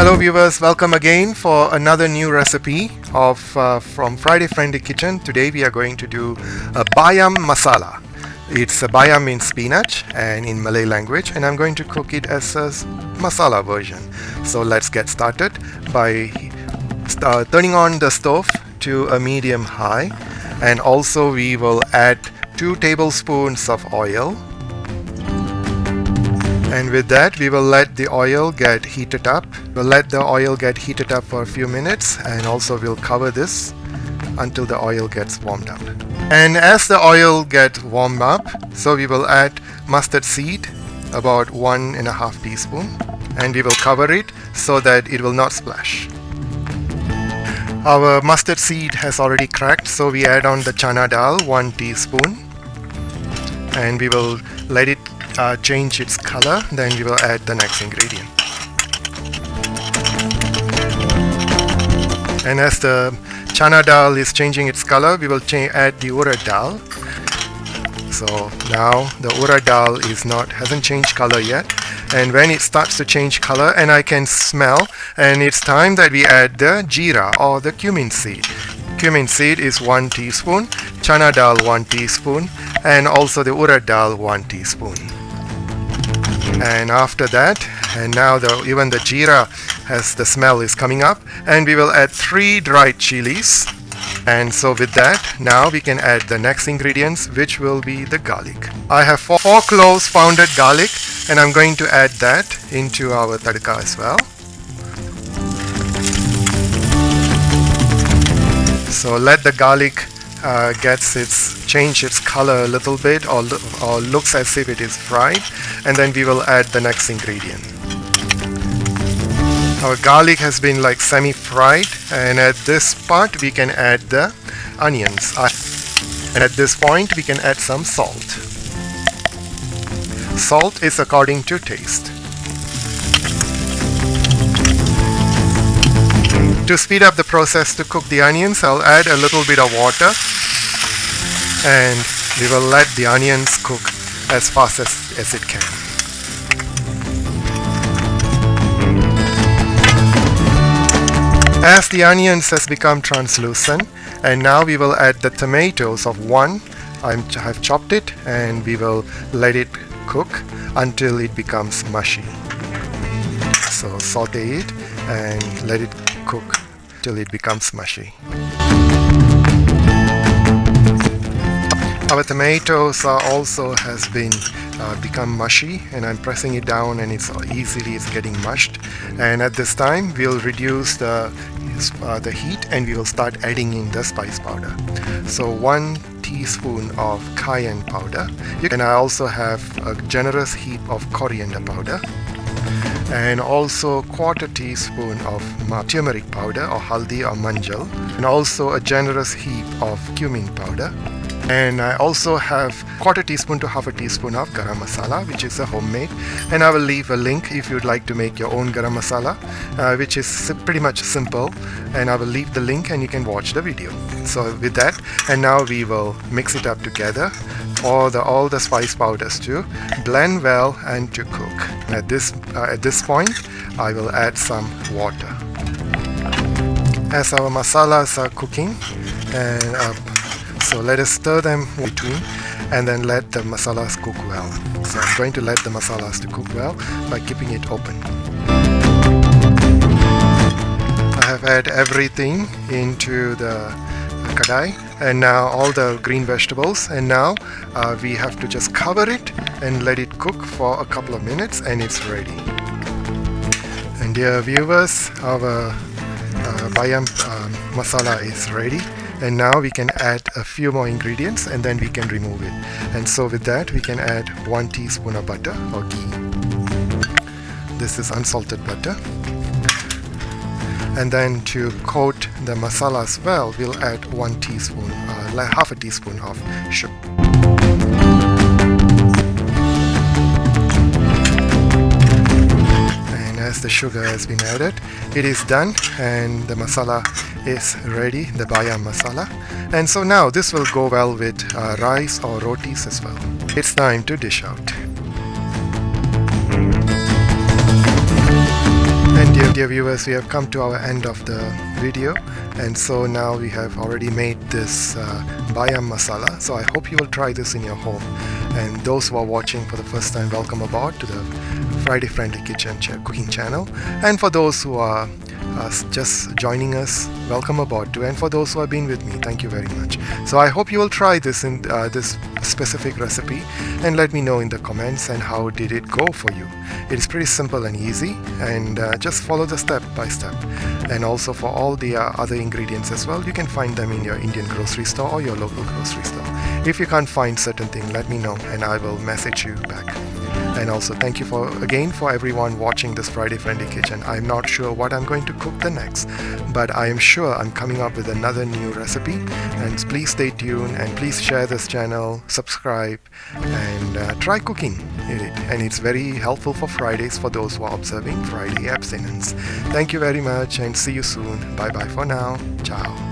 Hello viewers, welcome again for another new recipe of from Friday Friendly Kitchen. Today we are going to do a Bayam Masala. It's a Bayam in spinach and in Malay language, and I'm going to cook it as a masala version. So let's get started by turning on the stove to a medium high, and also we will add 2 tablespoons of oil. And with that, we will let the oil get heated up. We'll let the oil get heated up for a few minutes, and also we'll cover this until the oil gets warmed up. And as the oil gets warmed up, so we will add mustard seed, about 1.5 teaspoon, and we will cover it so that it will not splash. Our mustard seed has already cracked, so we add on the Chana Dal, 1 teaspoon, and we will let it change its color. Then we will add the next ingredient. And as the Chana Dal is changing its color, we will add the Urad Dal. So now the Urad Dal hasn't changed color yet, and when it starts to change color and I can smell, and it's time that we add the Jeera or the cumin seed. Cumin seed is 1 teaspoon, Chana Dal 1 teaspoon, and also the Urad Dal 1 teaspoon. And after that, and now even the jeera the smell is coming up, and we will add 3 dried chilies. And so with that, now we can add the next ingredients, which will be the garlic. I have 4 cloves pounded garlic, and I'm going to add that into our tadka as well. So let the garlic change its color a little bit, or looks as if it is fried, and then we will add the next ingredient. Our garlic has been like semi-fried, and at this part we can add the onions, and at this point we can add some salt. Salt is according to taste. To speed up the process to cook the onions, I'll add a little bit of water, and we will let the onions cook as fast as it can. As the onions has become translucent, and now we will add the tomatoes of 1. I have chopped it, and we will let it cook until it becomes mushy. So saute it and let it cook till it becomes mushy. Our tomatoes has been become mushy, and I'm pressing it down, and it's getting mushed. And at this time we'll reduce the heat, and we will start adding in the spice powder. So 1 teaspoon of cayenne powder, and I also have a generous heap of coriander powder, and also 1/4 teaspoon of turmeric powder or haldi or manjal, and also a generous heap of cumin powder. And I also have 1/4 teaspoon to 1/2 teaspoon of Garam Masala, which is a homemade, and I will leave a link if you'd like to make your own Garam Masala, which is pretty much simple, and I will leave the link and you can watch the video. So with that, and now we will mix it up together for all the spice powders to blend well and to cook. At this point, I will add some water. As our masalas are cooking, and so let us stir them between, and then let the masalas cook well. So I'm going to let the masalas to cook well by keeping it open. I have added everything into the kadai, and now all the green vegetables, and now we have to just cover it and let it cook for a couple of minutes, and it's ready. And dear viewers, our Bayam masala is ready, and now we can add a few more ingredients, and then we can remove it. And so with that, we can add 1 teaspoon of butter or ghee. This is unsalted butter. And then to coat the masalas well, we'll add 1 teaspoon, 1/2 teaspoon of sugar. And as the sugar has been added, it is done, and the masala is ready, the Bayam masala. And so now this will go well with rice or rotis as well. It's time to dish out. And dear Dear viewers, we have come to our end of the video, and so now we have already made this Bayam masala. So I hope you will try this in your home. And those who are watching for the first time, welcome aboard to the Friday Friendly Kitchen cooking channel. And for those who are just joining us, welcome aboard too. And for those who have been with me, thank you very much. So I hope you will try this in this specific recipe and let me know in the comments and how did it go for you. It is pretty simple and easy, and just follow the step by step. And also for all the other ingredients as well, you can find them in your Indian grocery store or your local grocery store. If you can't find certain thing, let me know and I will message you back. And also thank you again for everyone watching this Friday Friendly Kitchen. I'm not sure what I'm going to cook the next, but I am sure I'm coming up with another new recipe. And please stay tuned and please share this channel, subscribe, and try cooking it. And it's very helpful for Fridays for those who are observing Friday abstinence. Thank you very much and see you soon. Bye bye for now. Ciao.